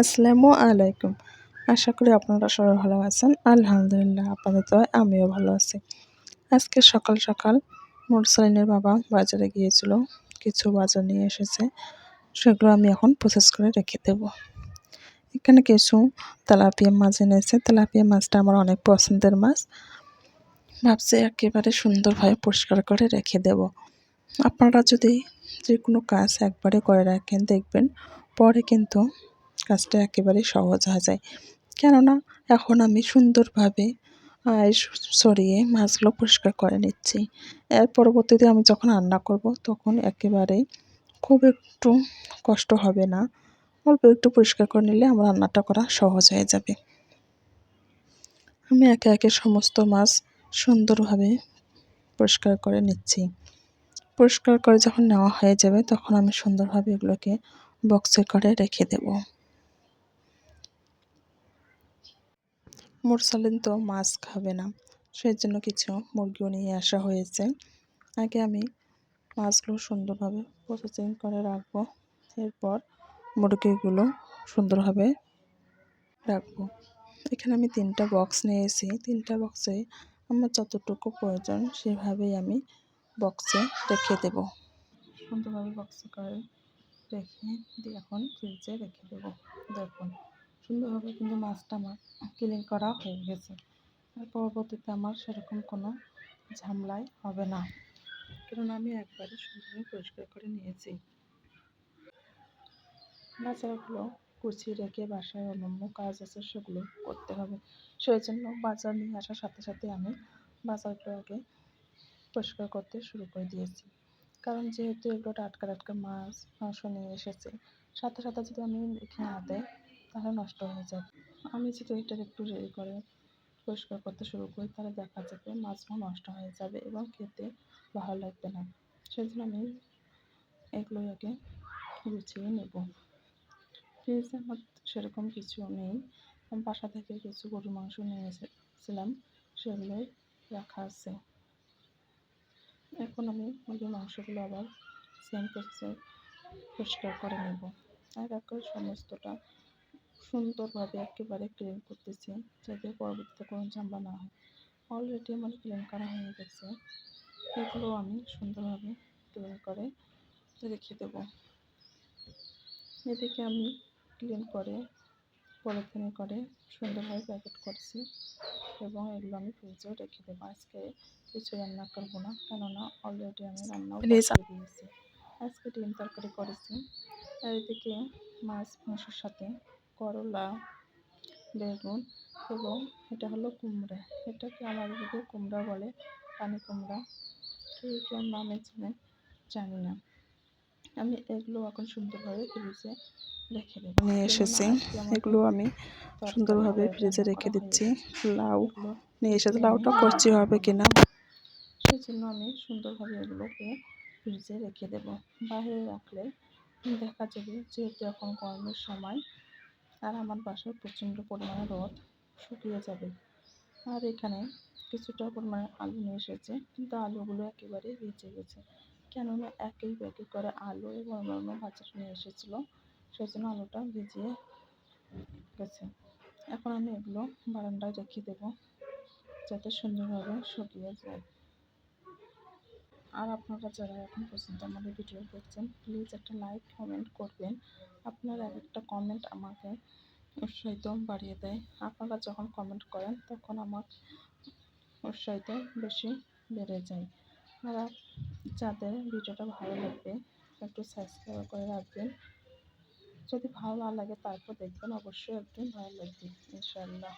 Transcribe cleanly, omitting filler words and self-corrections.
আসসালামু আলাইকুম। আশা করি আপনারা সবাই ভালো আছেন। আলহামদুলিল্লাহ আপনাদের দোয়ায় আমিও ভালো আছি। আজকে সকাল সকাল মুরসালিনের বাবা বাজারে গিয়েছিল। কিছু বাজার নিয়ে এসেছে। সেগুলো আমি এখন প্রসেস করে রেখে দেব। এখানে কিছু তেলাপিয়া মাছ এনেছে। তেলাপিয়া মাছটা আমার অনেক পছন্দের মাছ। ভাবছি একেবারে সুন্দরভাবে পরিষ্কার করে রেখে দেব। আপনারা যদি যে কোনো কাজ একবারে করে রাখেন দেখবেন পরে কিন্তু কাজটা একেবারে সহজ হয়ে যায়। কেননা এখন আমি সুন্দরভাবে সরিয়ে মাছগুলো পরিষ্কার করে নিচ্ছি। এর পরবর্তীতে আমি যখন রান্না করব তখন একেবারে খুব একটু কষ্ট হবে না। অল্প একটু পরিষ্কার করে নিলে আমার রান্নাটা করা সহজ হয়ে যাবে। আমি একে একে সমস্ত মাছ সুন্দরভাবে পরিষ্কার করে নিচ্ছি। পরিষ্কার করে যখন নেওয়া হয়ে যাবে তখন আমি সুন্দরভাবে এগুলোকে বক্সে করে রেখে দেব। মুরসালিন তো মাছ খাবে না, সেই জন্য কিছু মুরগিও নিয়ে আসা হয়েছে। আগে আমি মাছগুলো সুন্দরভাবে প্রসেসিং করে রাখবো, এরপর মুরগিগুলো সুন্দরভাবে রাখবো। এখানে আমি 3টা বক্স নিয়েছি। 3টা বক্সে আমার যতটুকু প্রয়োজন সেভাবেই আমি বক্সে রেখে দেব। সুন্দরভাবে বক্সে করে রেখে দিয়ে এখন ফ্রিজে রেখে দেবো। দেখুন সুন্দরভাবে কিন্তু মাছটা আমার ক্লিন করা হয়ে গেছে। আর পরবর্তীতে আমার সেরকম কোনো ঝামেলাই হবে না, কারণ আমি একবারে সুন্দরভাবে পরিষ্কার করে নিয়েছি। বাজারগুলো গুছিয়ে রেখে বাসায় অন্যান্য কাজ আছে সেগুলো করতে হবে। সেই জন্য বাজার নিয়ে আসার সাথে সাথে আমি বাজারগুলো আগে পরিষ্কার করতে শুরু করে দিয়েছি। কারণ যেহেতু এগুলো টাটকা টাটকা মাছ মাংস নিয়ে এসেছে, সাথে সাথে যদি আমি রেখে না দেয় তাহলে নষ্ট হয়ে যাবে। আমি যদি এটা একটু রেডি করে পরিষ্কার করতে শুরু করি তাহলে দেখা যাবে মাছগুলো নষ্ট হয়ে যাবে এবং খেতে ভালো লাগবে না। সেই জন্য আমি এগুলো আগে গুছিয়ে নেব। ফ্রিজে আমার সেরকম কিছু নেই। আমি বাসা থেকে কিছু গরুর মাংস নিয়ে এসেছিলাম, সেগুলোই রাখা আছে। এখন আমি মুরগির মাংসগুলো আবার সেম প্রসেসে পরিষ্কার করে নেব। আর একবার সমস্তটা সুন্দরভাবে একেবারে ক্লিন করতেছি, যাতে পরবর্তীতে কোনো ঝামেলা না হয়। অলরেডি আমার ক্লিন করা হয়ে গেছে। এগুলো আমি সুন্দরভাবে ক্লিন করে রেখে দেব। এদিকে আমি ক্লিন করে পলিথিনে করে সুন্দরভাবে প্যাকেট করছি এবং এগুলো আমি ফ্রিজেও রেখে দেবো। আজকে কিছু রান্না করবো না, কেননা অলরেডি আমি রান্নাও বসিয়ে দিয়েছি। আজকে ডিম তরকারি করেছি। আর এদিকে মাছ মাংসের সাথে করলা, বেগুন এবং এটা হলো কুমড়া। এটাকে আমাদের দিকে কুমড়া বলে, পানি কুমড়া, কেউ নামে চেনে জানি না। আমি এগুলো এখন সুন্দরভাবে ফ্রিজে রেখে দেবো। নিয়ে এসেছি, এগুলো আমি সুন্দরভাবে ফ্রিজে রেখে দিচ্ছি। লাউ নিয়ে এসেছি, লাউটা কচি হবে কিনা সেই জন্য আমি সুন্দরভাবে এগুলোকে ফ্রিজে রেখে দেবো। বাইরে রাখলে দেখা যাবে যেহেতু এখন গরমের সময় আর আমার বাসায় প্রচণ্ড পরিমাণে রোদ, শুকিয়ে যাবে। আর এখানে কিছুটা পরিমাণে আলু নিয়ে এসেছে, কিন্তু আলুগুলো একেবারে বেঁচে গেছে, কেননা একই ব্যাগে করে আলু এবং অন্যান্য ভাজা নিয়ে এসেছিলো, সেই জন্য আলুটা ভিজিয়ে গেছে। এখন আমি এগুলো বারান্দায় রেখে দেবো যাতে সুন্দরভাবে শুকিয়ে যায়। আর আপনারা যারা এখন পর্যন্ত আমাদের ভিডিও দেখছেন প্লিজ একটা লাইক কমেন্ট করবেন। আপনার একটা কমেন্ট আমাকে উৎসাহিত বাড়িয়ে দেয়। আপনারা যখন কমেন্ট করেন তখন আমার উৎসাহিত বেশি বেড়ে যায়। আর যাদের ভিডিওটা ভালো লাগবে একটু সাবস্ক্রাইব করে রাখবেন। যদি ভালো না লাগে তারপর দেখবেন অবশ্যই একদিন ভালো লাগবে ইনশাআল্লাহ।